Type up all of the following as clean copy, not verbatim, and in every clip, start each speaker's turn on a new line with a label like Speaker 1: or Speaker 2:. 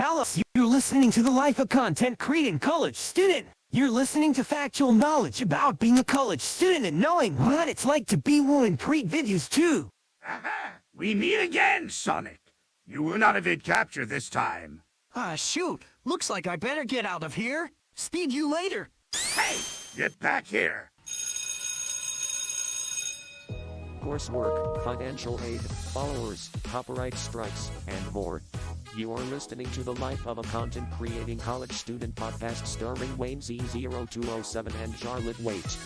Speaker 1: Hello, you're listening to the Life of Content Creating College Student. You're listening to factual knowledge about being a college student and knowing what it's like to be one and create videos too.
Speaker 2: Aha! We meet again, Sonic. You will not evade capture this time.
Speaker 1: Shoot. Looks like I better get out of here. Speed you later.
Speaker 2: Hey! Get back here!
Speaker 3: Coursework, financial aid, followers, copyright strikes, and more. You are listening to the Life of a Content Creating College Student podcast starring Wayne Z0207 and Charlotte Waite.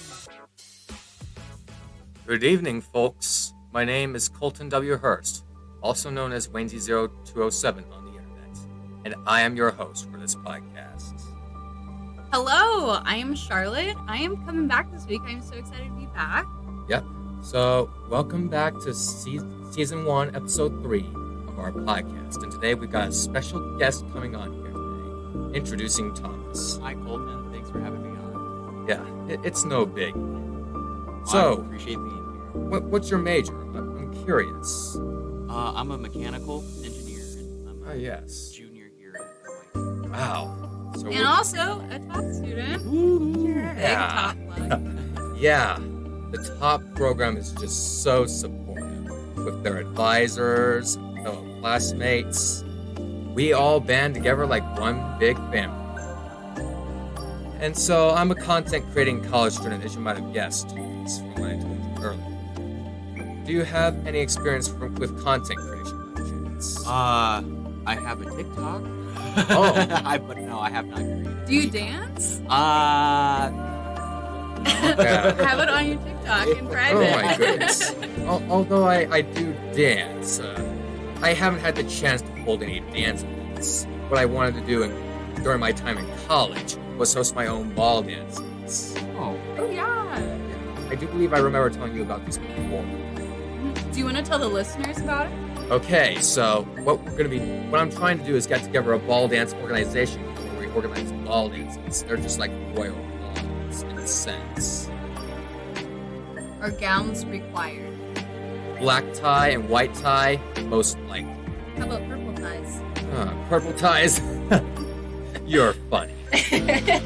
Speaker 4: Good evening, folks. My name is Carlton W. Hurst, also known as Wayne Z0207 on the internet, and I am your host for this podcast.
Speaker 5: Hello, I am Charlotte. I am coming back this week. I'm so excited to be back.
Speaker 4: Yep. So, welcome back to Season 1, Episode 3 of our podcast. And today we've got a special guest coming on here today, introducing Thomas.
Speaker 6: Hi, Colton. Thanks for having me on.
Speaker 4: Yeah, it's no big.
Speaker 6: I
Speaker 4: So,
Speaker 6: appreciate being here.
Speaker 4: what's your major? I'm curious.
Speaker 6: I'm a mechanical engineer, and I'm a
Speaker 4: yes.
Speaker 6: junior here at Waite.
Speaker 4: Wow. So
Speaker 5: And also a top student. Big
Speaker 4: yeah.
Speaker 5: top plug.
Speaker 4: Yeah. The top program is just so supportive with their advisors, fellow classmates. We all band together like one big family. And so I'm a content creating college student, as you might have guessed from what I told you earlier. Do you have any experience with content creation by chance?
Speaker 6: I have a TikTok.
Speaker 4: Oh.
Speaker 6: But no, I have not created.
Speaker 5: Do you dance?
Speaker 4: Yeah.
Speaker 5: Have it on your TikTok in private.
Speaker 4: Oh my goodness. Although I do dance, I haven't had the chance to hold any dance events. What I wanted to do during my time in college was host my own ball dances.
Speaker 6: Oh,
Speaker 5: Oh, yeah.
Speaker 4: I do believe I remember telling you about this before.
Speaker 5: Do you want to tell the listeners about it?
Speaker 4: Okay, so what I'm trying to do is get together a ball dance organization where we organize ball dances. They're just like royal balls in a sense.
Speaker 5: Are gowns required?
Speaker 4: Black tie and white tie, most likely.
Speaker 5: How about purple ties?
Speaker 4: Purple ties. You're funny.
Speaker 5: I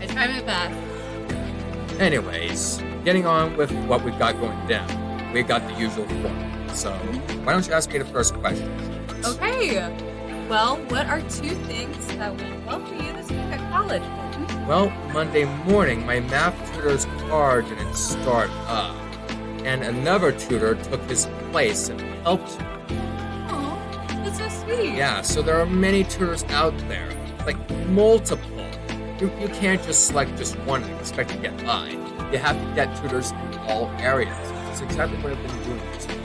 Speaker 5: try my best.
Speaker 4: Anyways, getting on with what we've got going down. We've got the usual format. So, why don't you ask me the first question?
Speaker 5: Okay. Well, what are two things that went well for you this week at college?
Speaker 4: Well, Monday morning, my math tutor's car didn't start up. And another tutor took his place and helped me.
Speaker 5: Oh, that's so sweet.
Speaker 4: Yeah, so there are many tutors out there. Like, multiple. You can't just select just one and expect to get by. You have to get tutors in all areas. That's exactly what I've been doing this week.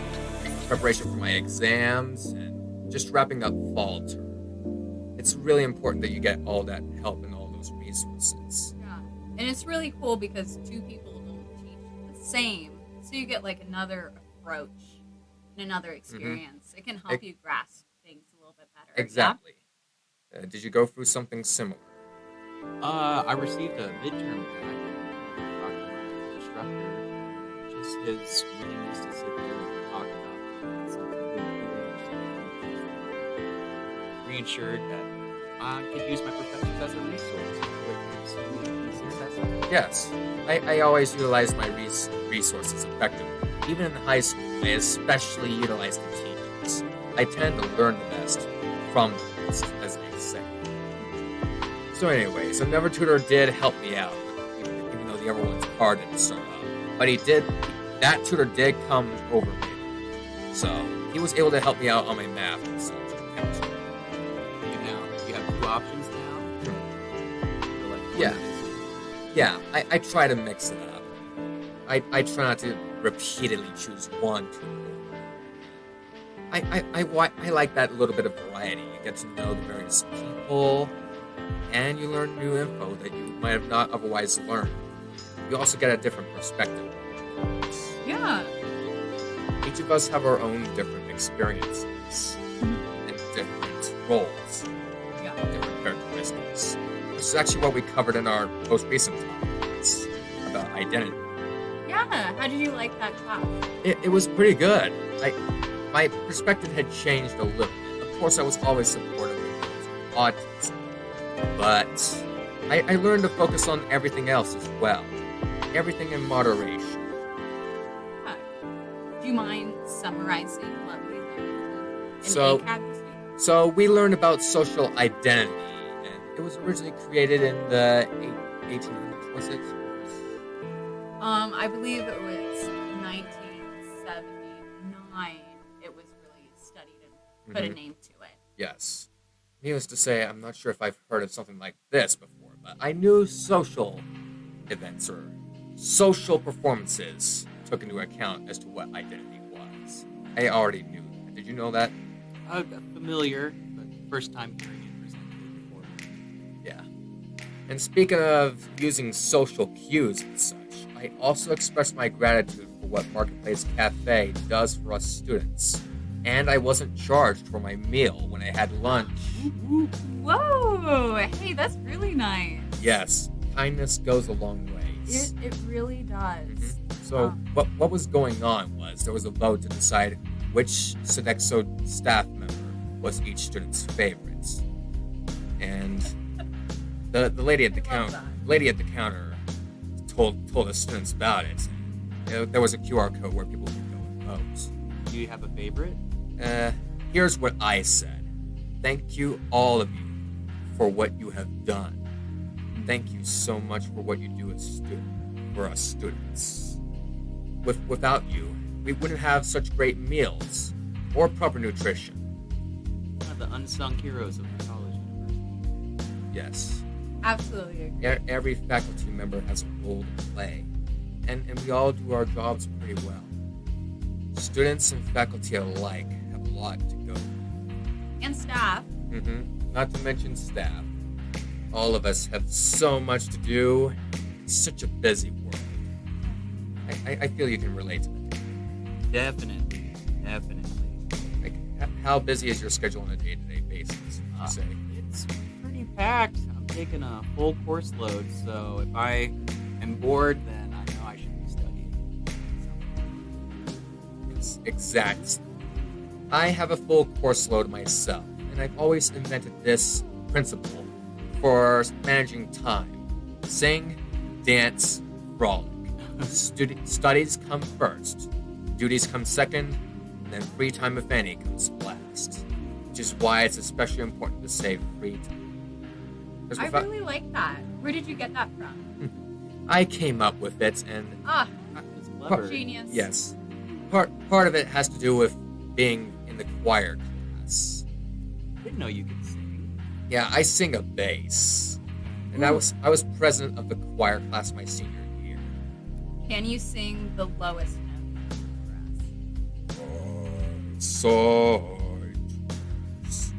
Speaker 4: Preparation for my exams and just wrapping up fall term. It's really important that you get all that help and all those resources.
Speaker 5: Yeah. And it's really cool because two people don't teach the same. So you get like another approach and another experience. It can help you grasp things a little bit better.
Speaker 4: Exactly. Did you go through something similar?
Speaker 6: I received a midterm guide from my instructor. Just his willingness to sit there and talk about something really reassured that I could use my professors as a resource to be successful.
Speaker 4: Yes. I always utilize my resources effectively. Even in high school, I especially utilize the teachers. I tend to learn the best from the best, as they say. So anyways, another tutor did help me out, even though the other one's car didn't start up. But that tutor did come over me. So he was able to help me out on my math and such.
Speaker 6: You have two options now? Or like
Speaker 4: Yeah.
Speaker 6: one
Speaker 4: Yeah, I try to mix it up. I try not to repeatedly choose one tutor. I like that little bit of variety. You get to know the various people, and you learn new info that you might have not otherwise learned. You also get a different perspective.
Speaker 5: Yeah.
Speaker 4: Each of us have our own different experiences and different roles,
Speaker 5: Yeah.
Speaker 4: different characteristics. This is actually what we covered in our most recent topics about identity.
Speaker 5: Yeah. How did you like that class?
Speaker 4: It was pretty good. My perspective had changed a little bit. Of course, I was always supportive of those autism. But I learned to focus on everything else as well. Everything in moderation.
Speaker 5: Yeah. Do you mind summarizing what we learned in
Speaker 4: So-
Speaker 5: ACAD this week?
Speaker 4: So we learned about social identity, and it was originally created in the 1800s, was it?
Speaker 5: I believe it was 1979. It was really studied and put a name to it.
Speaker 4: Yes. Needless to say, I'm not sure if I've heard of something like this before, but I knew social events or social performances took into account as to what identity was. I already knew that. Did you know that?
Speaker 6: Familiar, but first time hearing it presented before.
Speaker 4: Yeah. And speaking of using social cues and such, I also express my gratitude for what Marketplace Cafe does for us students. And I wasn't charged for my meal when I had lunch.
Speaker 5: Whoa! Hey, that's really nice.
Speaker 4: Yes, kindness goes a long ways.
Speaker 5: It really does.
Speaker 4: So what was going on was there was a vote to decide which Sodexo staff member was each student's favorite. And the lady at the counter told the students about it. There was a QR code where people could go and vote.
Speaker 6: Do you have a favorite?
Speaker 4: Here's what I said. Thank you, all of you, for what you have done. Thank you so much for what you do for us students. Without you, we wouldn't have such great meals or proper nutrition.
Speaker 6: One of the unsung heroes of the college university.
Speaker 4: Yes.
Speaker 5: Absolutely agree.
Speaker 4: Every faculty member has a role to play, and we all do our jobs pretty well. Students and faculty alike have a lot to go through.
Speaker 5: And staff.
Speaker 4: Not to mention staff. All of us have so much to do. It's such a busy world. I feel you can relate to that.
Speaker 6: Definitely.
Speaker 4: Like, how busy is your schedule on a day-to-day basis, would you say?
Speaker 6: It's pretty packed. I'm taking a full course load, so if I am bored, then I know I should be studying.
Speaker 4: It's exact. I have a full course load myself, and I've always invented this principle for managing time. Sing, dance, frolic. Studies come first, duties come second, and then free time, if any, comes last. Which is why it's especially important to save free time.
Speaker 5: I really like that. Where did you get that from?
Speaker 4: I came up with it, and
Speaker 6: It's clever.
Speaker 5: Genius.
Speaker 4: yes, part of it has to do with being in the choir class.
Speaker 6: Didn't know you could sing.
Speaker 4: Yeah, I sing a bass, and I was president of the choir class my senior year.
Speaker 5: Can you sing the lowest note for us?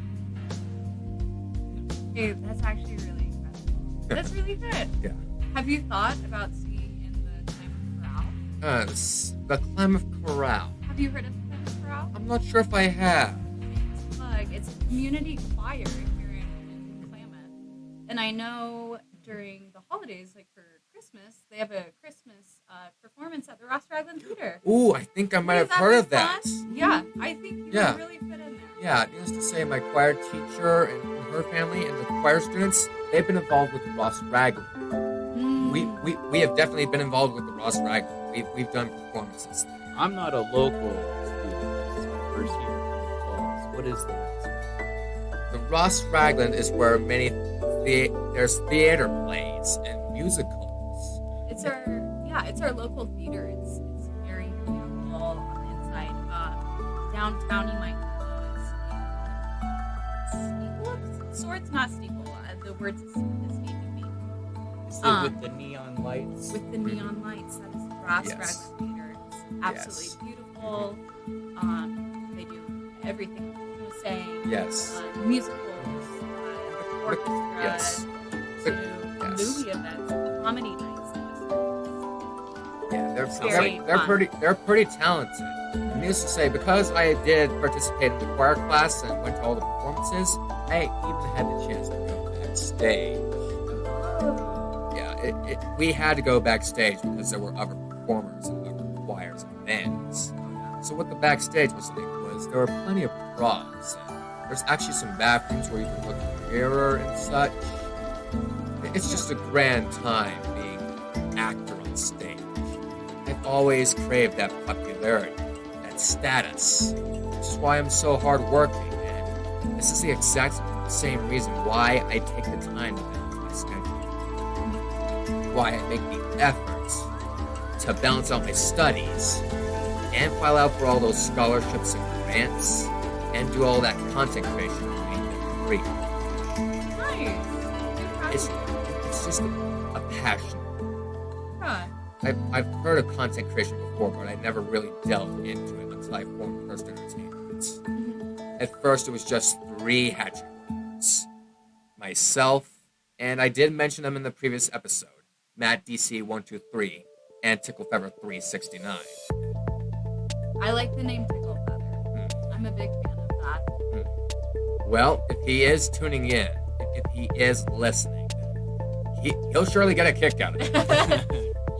Speaker 5: Hey, that's actually really incredible. That's really good.
Speaker 4: Yeah.
Speaker 5: Have you thought about singing in the Climate Chorale?
Speaker 4: The Klamath Chorale.
Speaker 5: Have you heard of the Climate Chorale?
Speaker 4: I'm not sure if I have.
Speaker 5: It's a community choir here in Klamath. And I know during the holidays, like for Christmas, they have a Christmas performance at the Ross Raglan Theater.
Speaker 4: Ooh, I think I might have
Speaker 5: Wouldn't
Speaker 4: heard
Speaker 5: be
Speaker 4: of that.
Speaker 5: fun? Yeah, I think you
Speaker 4: Yeah.
Speaker 5: would really fit in there.
Speaker 4: Yeah, needless to say, my choir teacher and her family and the choir students, they've been involved with Ross Raglan. We have definitely been involved with the Ross Raglan. We've done performances there.
Speaker 6: I'm not a local student. This is my first year in Falls. What is this?
Speaker 4: The Ross Raglan is where there's theater plays and musicals.
Speaker 5: It's our local theater. It's very beautiful on the inside. Downtown, you might know steeple of sorts, not steeple. The words escaping me.
Speaker 6: Is it with the neon lights?
Speaker 5: With the neon lights, that is the Ross
Speaker 4: Yes.
Speaker 5: Raglan Theater. It's absolutely beautiful. They do everything. Saying
Speaker 4: Yes.
Speaker 5: musicals, orchestra,
Speaker 4: Yes.
Speaker 5: to
Speaker 4: Yes.
Speaker 5: movie events, comedy nights.
Speaker 4: Yeah,
Speaker 5: Very fun.
Speaker 4: they're pretty talented. Needless to say, because I did participate in the choir class and went to all the performances, I even had the chance to go backstage. Yeah, we had to go backstage because there were other performers and other choirs and bands. So what the backstage was like was there were plenty of props. And there's actually some bathrooms where you can look at mirror and such. It's just a grand time being an actor on stage. I've always craved that popularity, that status. This is why I'm so hardworking, and this is the exact same reason why I take the time to balance my schedule. Why I make the effort to balance out my studies and file out for all those scholarships and grants and do all that content creation to make them free.
Speaker 5: Nice.
Speaker 4: It's just a passion.
Speaker 5: Huh.
Speaker 4: I've heard of content creation before, but I never really delved into it until I formed First Entertainment. At first, it was just 3 hatchets. Myself, and I did mention them in the previous episode, Matt DC123 and Tickle Feather 369.
Speaker 5: I like the name Tickle Feather. I'm a big fan of that.
Speaker 4: Well, if he is tuning in, if he is listening, he'll surely get a kick out of it.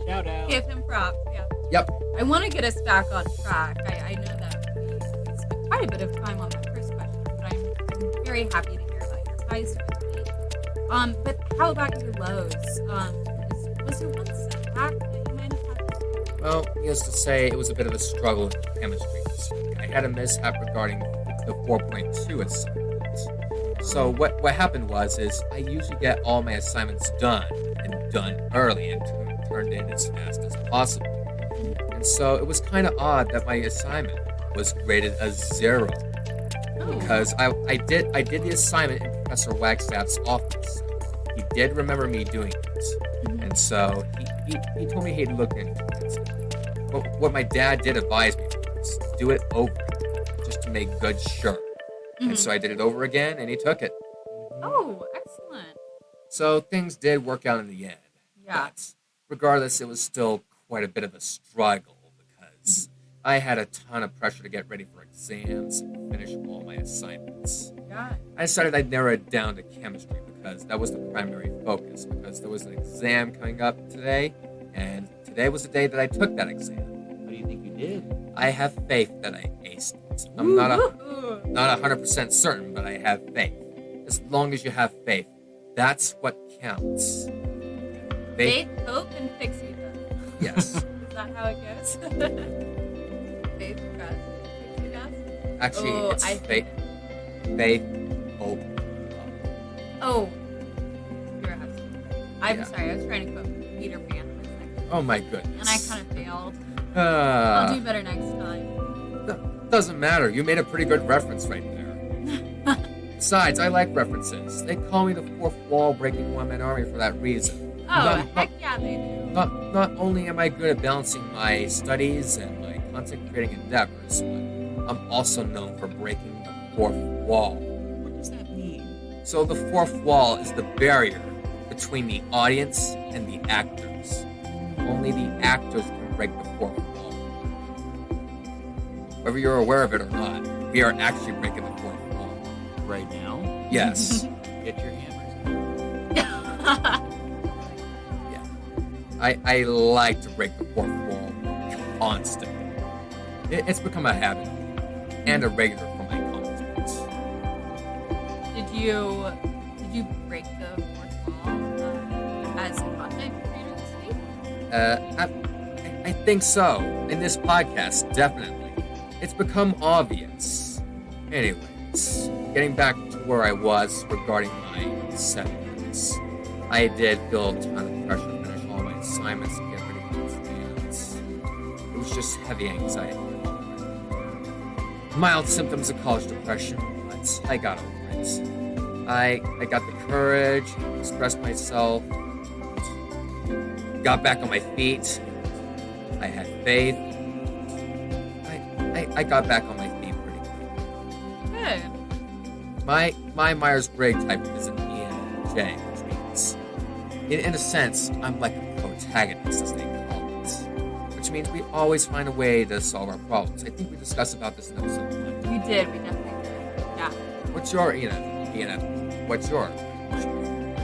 Speaker 6: Shout out.
Speaker 5: Give him props. Yeah.
Speaker 4: Yep.
Speaker 5: I want to get us back on track. I know that we spent quite a bit of time on that first question, but I'm very happy to hear about your highs with me. But how about your lows? Was there one setback that you might have had?
Speaker 4: Well, needless to say, it was a bit of a struggle in chemistry this week. I had a mishap regarding the 4.2 assignment. So what happened was I usually get all my assignments done early and turned in as fast as possible. And so it was kind of odd that my assignment was graded a 0 because I did the assignment in Professor Wagstaff's office. He did remember me doing it, and so he told me he'd look into it. But what my dad did advise me was do it over, just to make good sure. And so I did it over again, and he took it.
Speaker 5: Oh, excellent.
Speaker 4: So things did work out in the end.
Speaker 5: Yeah.
Speaker 4: But regardless, it was still quite a bit of a struggle because I had a ton of pressure to get ready for exams and finish all my assignments.
Speaker 5: Yeah.
Speaker 4: I decided I'd narrow it down to chemistry because that was the primary focus, because there was an exam coming up today, and today was the day that I took that exam.
Speaker 6: How do you think you did?
Speaker 4: I have faith that I aced it. I'm not 100% certain, but I have faith. As long as you have faith, that's what counts.
Speaker 5: Faith, hope, and pixie dust.
Speaker 4: Yes.
Speaker 5: Is that how it goes? Faith, trust, pixie dust?
Speaker 4: Actually,
Speaker 5: Oh,
Speaker 4: it's faith, hope, love.
Speaker 5: Oh, you're absolutely right. I'm
Speaker 4: Yeah.
Speaker 5: sorry, I was trying to quote Peter Pan for a second.
Speaker 4: Oh my goodness.
Speaker 5: And I kind of failed. I'll do better next time.
Speaker 4: Doesn't matter. You made a pretty good reference right there. Besides, I like references. They call me the fourth wall breaking one-man army for that reason.
Speaker 5: Oh, heck yeah, they do.
Speaker 4: Not only am I good at balancing my studies and my content creating endeavors, but I'm also known for breaking the fourth wall.
Speaker 6: What does that mean?
Speaker 4: So the fourth wall is the barrier between the audience and the actors. Only the actors can break the fourth wall. Whether you're aware of it or not, we are actually breaking the fourth wall.
Speaker 6: Right now?
Speaker 4: Yes.
Speaker 6: Get your hammers.
Speaker 4: I like to break the fourth wall constantly. It's become a habit and a regular for my content.
Speaker 5: Did you break the fourth wall as a content creator this week?
Speaker 4: I think so. In this podcast, definitely. It's become obvious. Anyways, getting back to where I was regarding my settings. I did feel a ton of pressure to finish all my assignments and get ready for exams. It was just heavy anxiety. Mild symptoms of college depression, but I got over it. I got the courage, expressed myself, got back on my feet. I had faith. I got back on my feet pretty quick.
Speaker 5: Good.
Speaker 4: My Myers-Briggs type is an ENJ, which means, in a sense, I'm like a protagonist, as they call it. Which means we always find a way to solve our problems. I think we discussed about this in episode 1.
Speaker 5: We did. We definitely did. Yeah.
Speaker 4: What's your ENF? What's your?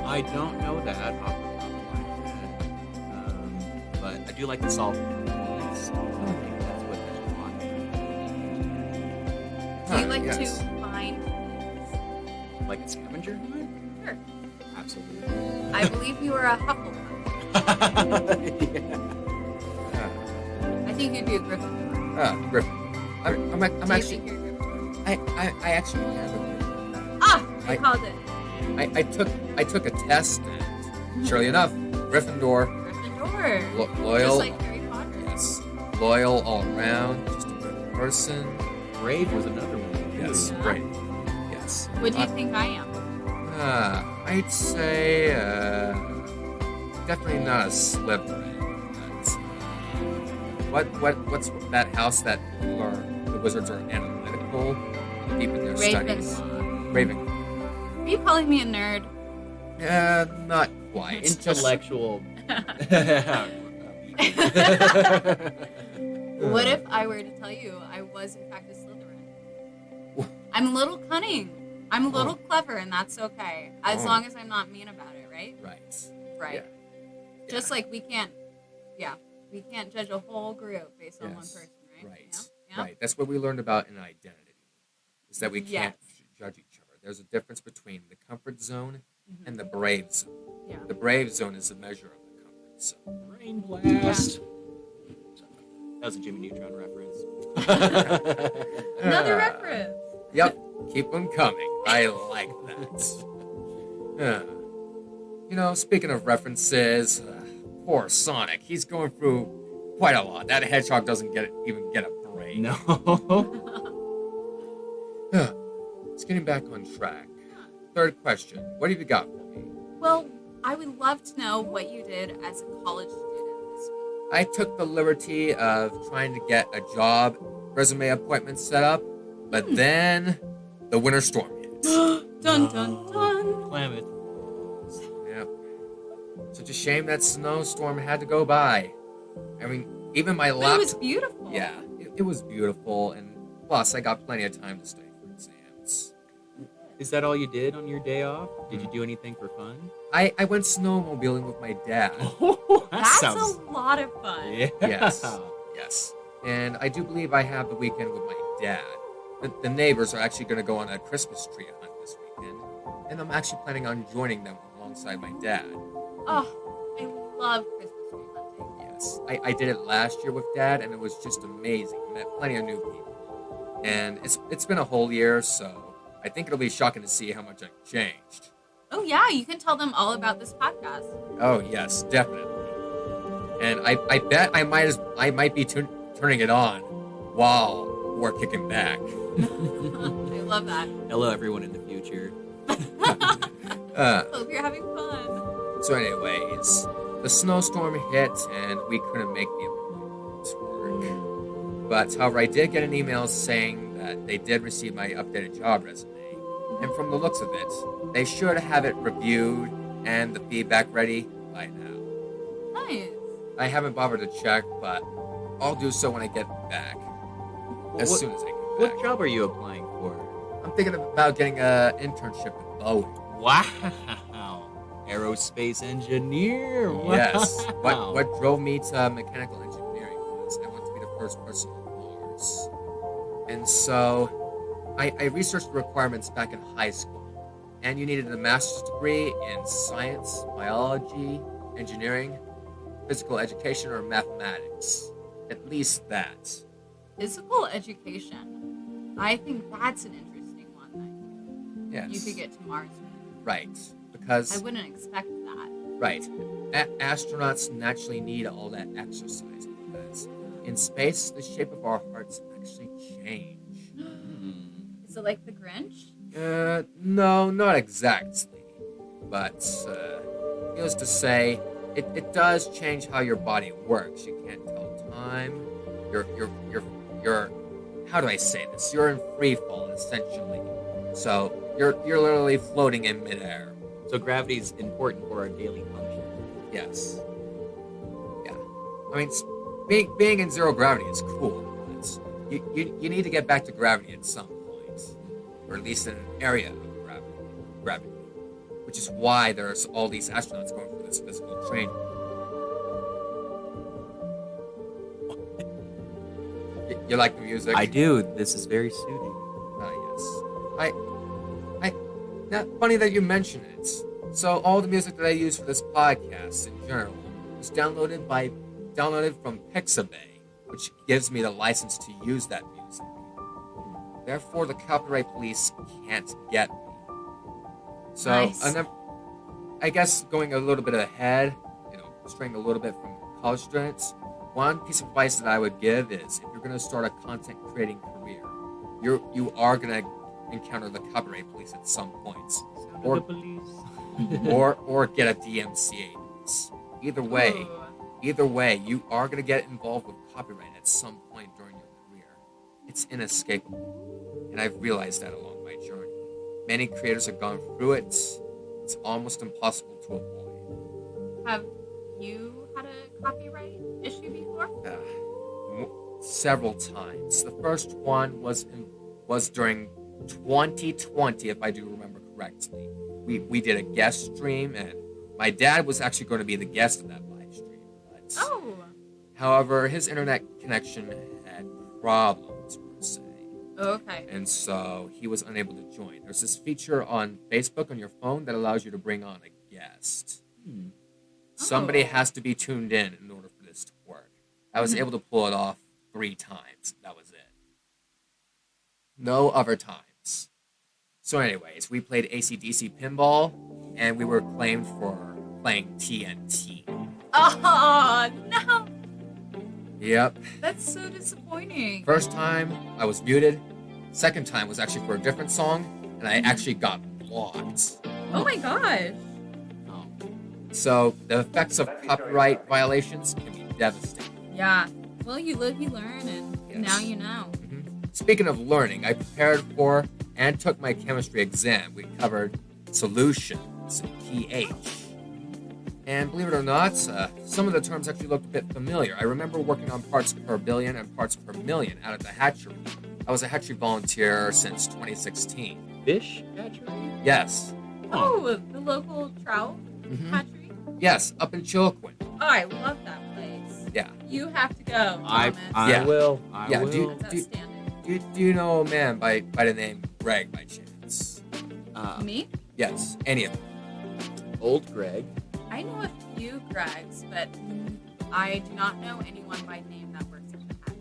Speaker 6: I don't know that off the top of my head. But I do like to solve problems. So I think that's what that's talking
Speaker 5: Do you like
Speaker 4: yes.
Speaker 5: to find things?
Speaker 6: Like a scavenger hunt?
Speaker 5: Sure.
Speaker 6: Absolutely.
Speaker 5: I believe you are a Hufflepuff. I think you'd be a Gryffindor.
Speaker 4: Griffin. I'm
Speaker 5: Do you
Speaker 4: actually.
Speaker 5: think you're a Gryffindor?
Speaker 4: I actually am a Griffin.
Speaker 5: Ah! I
Speaker 4: I-
Speaker 5: called it.
Speaker 4: I took a test, and surely enough, Gryffindor.
Speaker 5: Gryffindor.
Speaker 4: Loyal.
Speaker 5: Just like Harry Potter.
Speaker 4: Yes. Loyal all around. Just a good person.
Speaker 6: Brave was another one.
Speaker 4: Yes.
Speaker 5: Yeah.
Speaker 4: Great. Yes.
Speaker 5: What do you think I am?
Speaker 4: I'd say definitely not a Slytherin. What's that house that the wizards are analytical, deep in their studies?
Speaker 5: Ravenclaw.
Speaker 4: Ravenclaw.
Speaker 5: Are you calling me a nerd?
Speaker 4: Not quite.
Speaker 6: Intellectual.
Speaker 5: What if I were to tell you I was in fact a Slytherin? I'm a little cunning. I'm a little clever, and that's okay. As long as I'm not mean about it, right?
Speaker 4: Right.
Speaker 5: Right.
Speaker 4: Yeah.
Speaker 5: Just like we can't judge a whole group based on one
Speaker 4: Yes.
Speaker 5: person, right?
Speaker 4: Right.
Speaker 5: Yeah?
Speaker 4: Right. That's what we learned about in identity. Is that we can't
Speaker 5: Yes.
Speaker 4: judge each other. There's a difference between the comfort zone
Speaker 5: Mhm.
Speaker 4: and the brave zone.
Speaker 5: Yeah.
Speaker 4: The brave zone is a measure of the comfort zone.
Speaker 6: Brain blast. That was a Jimmy Neutron reference.
Speaker 5: Another
Speaker 4: Ah.
Speaker 5: reference.
Speaker 4: Yep. Keep them coming. I like that. Speaking of references, poor Sonic. He's going through quite a lot. That hedgehog doesn't even get a break.
Speaker 6: No.
Speaker 4: It's getting back on track. Third question. What have you got for me?
Speaker 5: Well, I would love to know what you did as a college student this week.
Speaker 4: I took the liberty of trying to get a job resume appointment set up, but then the winter storm hit.
Speaker 5: Dun dun dun.
Speaker 6: Klamath.
Speaker 4: Yep. Such a shame that snowstorm had to go by. I mean, even my
Speaker 5: But it
Speaker 4: laptop.
Speaker 5: was beautiful.
Speaker 4: Yeah, it was beautiful, and plus I got plenty of time to study for exams.
Speaker 6: Is that all you did on your day off? Did you do anything for fun?
Speaker 4: I went snowmobiling with my dad.
Speaker 6: Oh,
Speaker 5: That's a lot of fun.
Speaker 6: Yeah.
Speaker 4: Yes. And I do believe I have the weekend with my dad. The neighbors are actually going to go on a Christmas tree hunt this weekend, and I'm actually planning on joining them alongside my dad.
Speaker 5: Oh, I love Christmas tree hunting.
Speaker 4: Yes, I did it last year with dad, and it was just amazing. Met plenty of new people, and it's been a whole year, so I think it'll be shocking to see how much I've changed.
Speaker 5: Oh yeah, you can tell them all about this podcast.
Speaker 4: Oh yes, definitely. And I bet I might be turning it on while we're kicking back.
Speaker 5: I love that.
Speaker 6: Hello, everyone in the future.
Speaker 5: Hope you're having fun.
Speaker 4: So, anyways, the snowstorm hit and we couldn't make the appointment work. But however, I did get an email saying that they did receive my updated job resume, and from the looks of it, they should have it reviewed and the feedback ready by now.
Speaker 5: Nice.
Speaker 4: I haven't bothered to check, but I'll do so when I get back. As soon as I get back.
Speaker 6: What job are you applying for?
Speaker 4: I'm thinking about getting an internship with Boeing.
Speaker 6: Wow. Aerospace engineer. Wow.
Speaker 4: Yes. What drove me to mechanical engineering was I wanted to be the first person on Mars. And so I researched the requirements back in high school. And you needed a master's degree in science, biology, engineering, physical education, or mathematics. At least that.
Speaker 5: Physical education. I think that's an interesting one that
Speaker 4: Yes.
Speaker 5: you could get to Mars with.
Speaker 4: Right.
Speaker 5: I
Speaker 4: Because,
Speaker 5: wouldn't expect that.
Speaker 4: right. Astronauts naturally need all that exercise because in space, the shape of our hearts actually change.
Speaker 5: Is it like the Grinch?
Speaker 4: No, not exactly. But, needless to say, it does change how your body works. You can't tell time. You're how do I say this? You're in free fall, essentially. So, you're literally floating in midair.
Speaker 6: So gravity is important for our daily function.
Speaker 4: Yes. Yeah. I mean, being in zero gravity is cool, but you need to get back to gravity at some point, or at least in an area of gravity, which is why there's all these astronauts going through this physical training. You like the music?
Speaker 6: I do. This is very soothing.
Speaker 4: Yes. Now, funny that you mention it. So all the music that I use for this podcast in general was downloaded from Pixabay, which gives me the license to use that music. Therefore, the copyright police can't get me. So,
Speaker 5: Nice.
Speaker 4: I guess going a little bit ahead, straying a little bit from college students, one piece of advice that I would give is if you're going to start a content creating career, you are going to encounter the copyright police at some points, or
Speaker 6: The police.
Speaker 4: or get a DMCA notice. Either way, you are going to get involved with copyright at some point during your career. It's inescapable, and I've realized that along my journey. Many creators have gone through it. It's almost impossible to avoid.
Speaker 5: Have you had a copyright issue before?
Speaker 4: Several times. The first one was during 2020, if I do remember correctly. We did a guest stream, and my dad was actually going to be the guest of that live stream. But,
Speaker 5: Oh.
Speaker 4: however, his internet connection had problems, per se,
Speaker 5: Okay.
Speaker 4: and so he was unable to join. There's this feature on Facebook on your phone that allows you to bring on a guest. Somebody
Speaker 5: Oh.
Speaker 4: has to be tuned in order for this to work. I was able to pull it off 3 times. That was it. No other times. So anyways, we played AC/DC pinball, and we were claimed for playing TNT.
Speaker 5: Oh, no.
Speaker 4: Yep.
Speaker 5: That's so disappointing.
Speaker 4: First time, I was muted. Second time was actually for a different song, and I actually got blocked.
Speaker 5: Oh my gosh.
Speaker 4: So the effects of copyright violations can be devastating.
Speaker 5: Yeah. Well, you live, you learn, and
Speaker 4: Yes.
Speaker 5: now you know.
Speaker 4: Speaking of learning, I prepared for and took my chemistry exam. We covered solutions and pH. And believe it or not, some of the terms actually looked a bit familiar. I remember working on parts per billion and parts per million out at the hatchery. I was a hatchery volunteer since 2016.
Speaker 6: Fish hatchery?
Speaker 4: Yes.
Speaker 5: Oh, the local trout
Speaker 4: Mhm.
Speaker 5: hatchery?
Speaker 4: Yes, up in Chilcoin.
Speaker 5: Oh, I love that place.
Speaker 4: Yeah.
Speaker 5: You have to go,
Speaker 6: I
Speaker 5: Thomas.
Speaker 4: Yeah.
Speaker 6: will. I
Speaker 4: Yeah,
Speaker 6: will.
Speaker 4: do-
Speaker 5: That's outstanding.
Speaker 4: Do you know a man by the name Greg by chance?
Speaker 5: Me?
Speaker 4: Yes, any of them.
Speaker 6: Old Greg.
Speaker 5: I know a few Gregs, but I do not know anyone by name that works at the hatchery.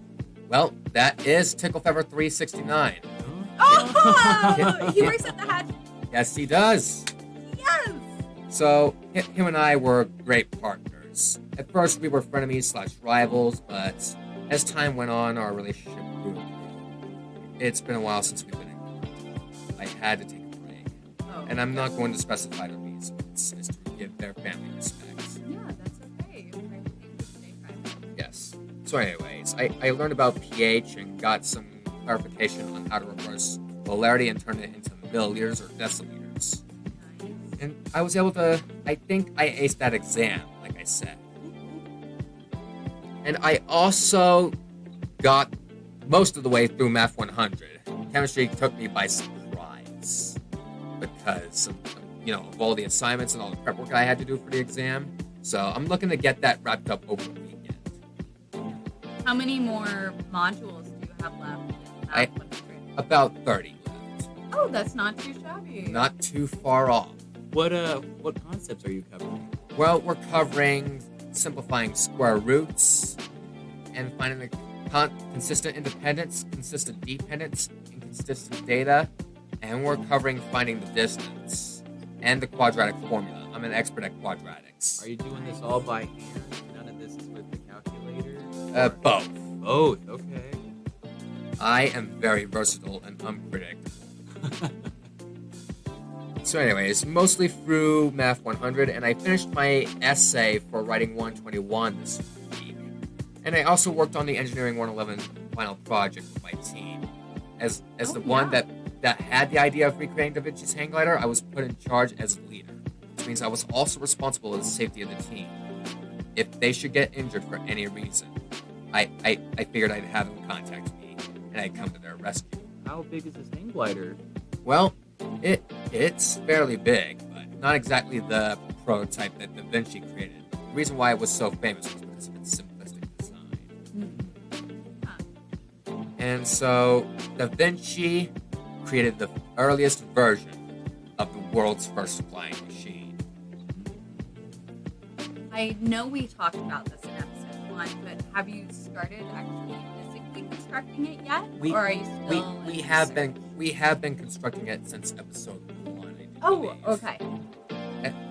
Speaker 4: Well, that is Ticklefeather 369.
Speaker 5: Oh! He works at the hatchery.
Speaker 4: Yes, he does.
Speaker 5: Yes!
Speaker 4: So, him and I were great partners. At first, we were frenemies/rivals, but as time went on, our relationship grew. It's been a while since we've been in contact. I had to take a break.
Speaker 5: Oh,
Speaker 4: And I'm not going to specify the reasons, as to give their family respect.
Speaker 5: yeah, that's okay. Everything will stay private.
Speaker 4: Yes. So anyways, I learned about pH and got some clarification on how to reverse polarity and turn it into milliliters or deciliters.
Speaker 5: Nice.
Speaker 4: And I was able to, I think I aced that exam, like I said. And I also got most of the way through Math 100. Chemistry took me by surprise because of all the assignments and all the prep work I had to do for the exam. So I'm looking to get that wrapped up over the weekend.
Speaker 5: How many more modules do you have left? in
Speaker 4: I-
Speaker 5: Math 100?
Speaker 4: About 30 left.
Speaker 5: Oh, that's not too shabby.
Speaker 4: Not too far off.
Speaker 6: What concepts are you covering?
Speaker 4: Well, we're covering simplifying square roots and finding the consistent independence, consistent dependence, inconsistent data, and we're covering finding the distance and the quadratic formula. I'm an expert at quadratics.
Speaker 6: Are you doing this all by hand? None of this is with the calculator?
Speaker 4: Both.
Speaker 6: Both. Okay.
Speaker 4: I am very versatile and unpredictable. So anyways, mostly through Math 100, and I finished my essay for writing 121 this week. And I also worked on the Engineering 111 final project with my team. As the one that had the idea of recreating Da Vinci's hang glider, I was put in charge as leader, which means I was also responsible for the safety of the team. If they should get injured for any reason, I figured I'd have them contact me, and I'd come to their rescue.
Speaker 6: How big is this hang glider?
Speaker 4: Well, it's fairly big, but not exactly the prototype that Da Vinci created. The reason why it was so famous was because of its simplistic design. And so Da Vinci created the earliest version of the world's first flying machine.
Speaker 5: I know we talked about this in episode 1, but have you started actually physically constructing it yet?
Speaker 6: We-
Speaker 5: or are you still
Speaker 4: We
Speaker 5: in
Speaker 4: have
Speaker 5: research?
Speaker 4: been constructing it since episode 1. I do
Speaker 5: Oh,
Speaker 4: believe.
Speaker 5: okay.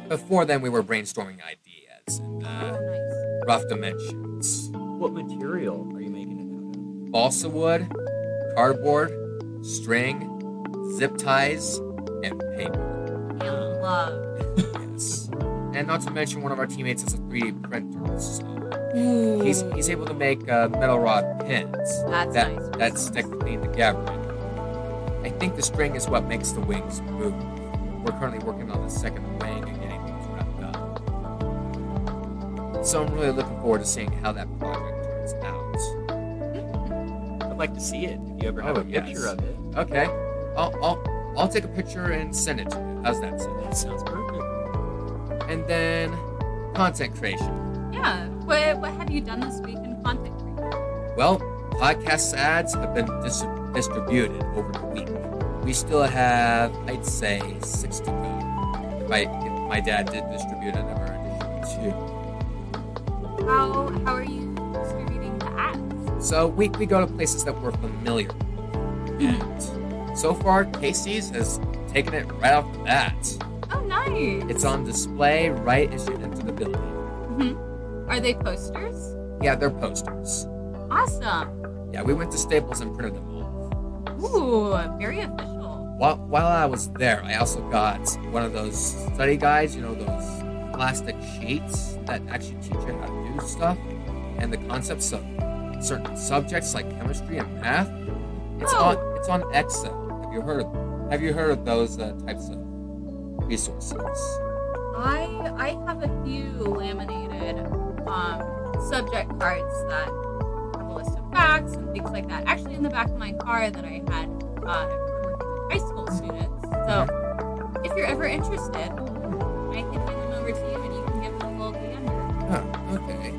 Speaker 4: Before then, we were brainstorming ideas and
Speaker 5: Oh, nice.
Speaker 4: rough dimensions.
Speaker 6: What material are you making it out of?
Speaker 4: Balsa wood, cardboard, string, zip ties, and paper.
Speaker 5: And love.
Speaker 4: Yes. And not to mention, one of our teammates has a 3D printer, so
Speaker 5: Ooh.
Speaker 4: he's able to make metal rod pins
Speaker 5: That's
Speaker 4: that
Speaker 5: nice.
Speaker 4: that stick clean together. I think the string is what makes the wings move. We're currently working on the second wing and getting things wrapped up. So I'm really looking forward to seeing how that project turns out.
Speaker 6: I'd like to see it. If you ever have
Speaker 4: Oh,
Speaker 6: a picture
Speaker 4: yes.
Speaker 6: of it.
Speaker 4: Okay, I'll take a picture and send it to you. How's that sound?
Speaker 6: That sounds perfect.
Speaker 4: And then content creation.
Speaker 5: Yeah. What have you done this week in content creation?
Speaker 4: Well, podcast ads have been distributed over the week. We still have, I'd say, 6 to go. If my dad did distribute another edition too.
Speaker 5: How are you distributing the ads?
Speaker 4: So we go to places that we're familiar with. And so far, Casey's has taken it right off the bat.
Speaker 5: Oh, nice.
Speaker 4: It's on display right as you enter the building.
Speaker 5: Mhm. Are they posters?
Speaker 4: Yeah, they're posters.
Speaker 5: Awesome.
Speaker 4: Yeah, we went to Staples and printed them all.
Speaker 5: Ooh, very official.
Speaker 4: While I was there, I also got one of those study guides, those plastic sheets that actually teach you how to do stuff and the concepts of certain subjects like chemistry and math. It's on Excel. Have you heard of those types of resources?
Speaker 5: I have a few laminated subject cards that have a list of facts and things like that. Actually, in the back of my car that I had from working with high school students. So, if you're ever interested, I can hand them over to you and you can give them a little gander.
Speaker 4: Oh, okay.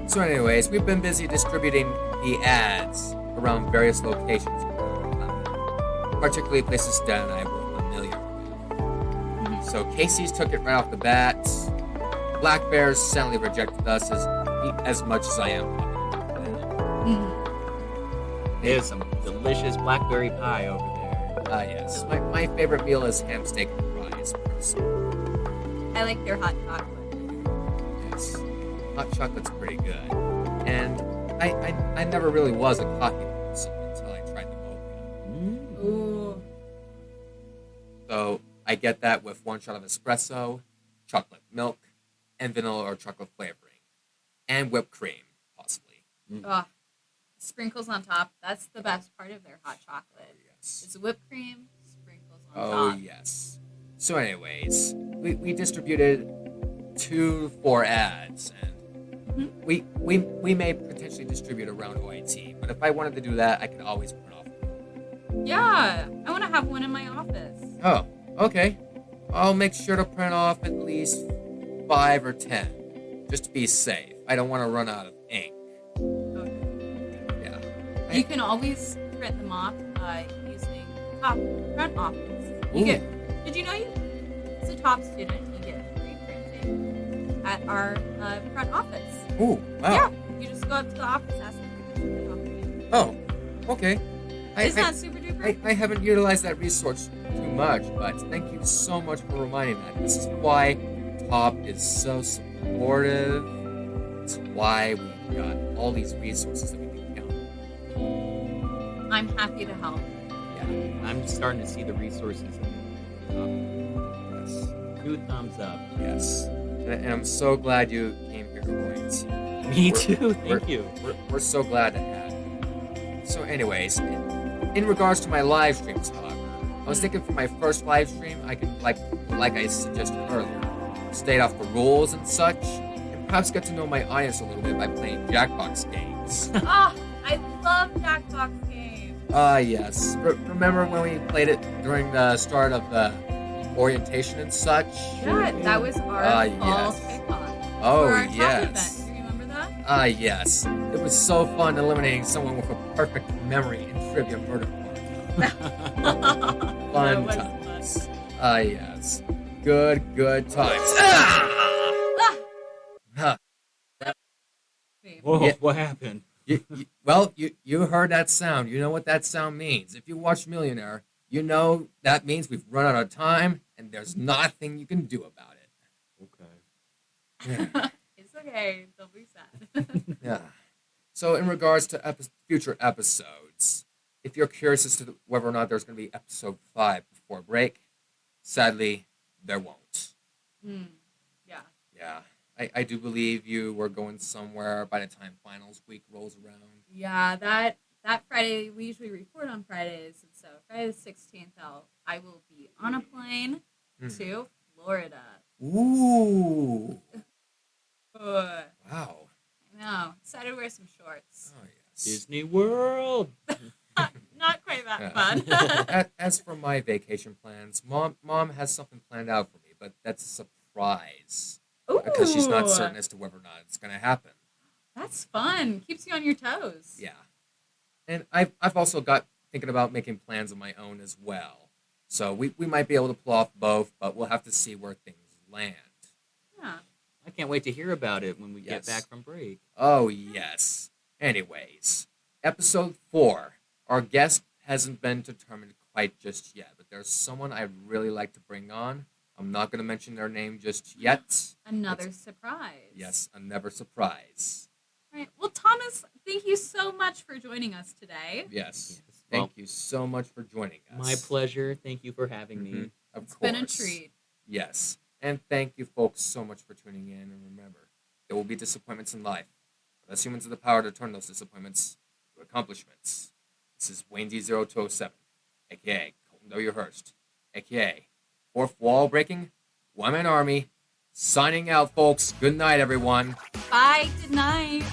Speaker 4: So anyways, we've been busy distributing the ads around various locations, particularly places Dan and I were familiar with. So Casey's took it right off the bat. Black Bears sadly rejected us as much as I am.
Speaker 6: There's some delicious blackberry pie over there.
Speaker 4: Yes. My favorite meal is ham steak and fries. personally.
Speaker 5: I like their hot chocolate.
Speaker 4: Yes. Hot chocolate's pretty good. And I never really was a coffee person until I tried the mocha.
Speaker 5: Ooh.
Speaker 4: So I get that with 1 shot of espresso, chocolate milk, and vanilla or chocolate flavoring, and whipped cream, possibly.
Speaker 5: Ugh. Sprinkles on top. That's the best part of their hot chocolate.
Speaker 4: Yes.
Speaker 5: It's whipped cream, sprinkles on
Speaker 4: Oh,
Speaker 5: top.
Speaker 4: yes. So anyways, we distributed 2 to 4 ads, and we may potentially distribute around OIT, but if I wanted to do that, I could always print off.
Speaker 5: Yeah, I want to have one in my office.
Speaker 4: Oh, okay. I'll make sure to print off at least 5 or 10, just to be safe. I don't want to run out of ink.
Speaker 5: Okay.
Speaker 4: Yeah.
Speaker 5: You can always print them off using top front office. You
Speaker 4: Ooh.
Speaker 5: get. Did you know as a top student you get free printing at our front office?
Speaker 4: Ooh, wow.
Speaker 5: Yeah, you just go up to the office, ask them to print it off for you.
Speaker 4: Oh, okay.
Speaker 5: Isn't that super duper?
Speaker 4: I haven't utilized that resource too much, but thank you so much for reminding that. This is why Top is so supportive. It's why we got all these resources that we can count on.
Speaker 5: I'm happy to help.
Speaker 4: Yeah.
Speaker 6: I'm starting to see the resources.
Speaker 4: Yes.
Speaker 6: 2 thumbs up.
Speaker 4: Yes. And I'm so glad you came here, Waite.
Speaker 6: Me
Speaker 4: We're-
Speaker 6: too. Thank you.
Speaker 4: We're so glad to have you. So anyways, in regards to my live streams, however, I was thinking for my first live stream, I could, like I suggested earlier, stay off the rules and such, and perhaps get to know my audience a little bit by playing Jackbox games.
Speaker 5: Oh, I love Jackbox games.
Speaker 4: Yes. Remember when we played it during the start of the orientation and such?
Speaker 5: Yeah, that was our fall
Speaker 4: yes.
Speaker 5: kickoff.
Speaker 4: Oh,
Speaker 5: for our top
Speaker 4: yes.
Speaker 5: event. Do you remember that?
Speaker 4: Yes. It was so fun eliminating someone with a perfect memory in Trivia Murder Party. Fun
Speaker 5: That was
Speaker 4: times. Ah, yes. Good times. Ah!
Speaker 5: Ah!
Speaker 4: Huh.
Speaker 5: Wait,
Speaker 6: Whoa,
Speaker 4: Yeah.
Speaker 6: what happened?
Speaker 4: You heard that sound. You know what that sound means. If you watch Millionaire, you know that means we've run out of time and there's nothing you can do about it.
Speaker 6: Okay.
Speaker 5: It's okay. Don't be sad.
Speaker 4: Yeah. So, in regards to future episodes, if you're curious as to whether or not there's going to be episode 5 before break, sadly, there won't.
Speaker 5: Hmm. Yeah.
Speaker 4: Yeah. I do believe you were going somewhere by the time finals week rolls around.
Speaker 5: Yeah, that Friday we usually record on Fridays, and so Friday the 16th, I will be on a plane to Florida.
Speaker 4: Ooh.
Speaker 5: Ugh,
Speaker 4: Wow.
Speaker 5: I know. Excited to wear some shorts.
Speaker 4: Oh, yes.
Speaker 6: Disney World.
Speaker 5: Not quite that
Speaker 4: Yeah.
Speaker 5: fun.
Speaker 4: As for my vacation plans, mom has something planned out for me, but that's a surprise because she's not
Speaker 5: Ooh,
Speaker 4: certain as to whether or not it's going to happen.
Speaker 5: That's fun. Keeps you on your toes.
Speaker 4: Yeah. And I've also got thinking about making plans of my own as well. So we might be able to pull off both, but we'll have to see where things land.
Speaker 5: Yeah.
Speaker 6: I can't wait to hear about it when we
Speaker 4: Yes.
Speaker 6: get back from break.
Speaker 4: Oh, yes. Anyways, episode 4. Our guest hasn't been determined quite just yet, but there's someone I'd really like to bring on. I'm not going to mention their name just yet.
Speaker 5: Another surprise.
Speaker 4: Yes, another surprise.
Speaker 5: Right. Well, Thomas, thank you so much for joining us today.
Speaker 4: Yes.
Speaker 6: Yes.
Speaker 4: Thank
Speaker 6: Well,
Speaker 4: you so much for joining us.
Speaker 6: my pleasure. Thank you for having me.
Speaker 4: Mhm. Of
Speaker 5: It's
Speaker 4: course.
Speaker 5: been a treat.
Speaker 4: Yes. And thank you folks so much for tuning in. And remember, there will be disappointments in life. But us humans have the power to turn those disappointments to accomplishments. This is Wayne D0207, aka Colton W. Hurst, aka Fourth Wall Breaking, One Man Army. Signing out, folks. Good night, everyone.
Speaker 5: Bye. Good night.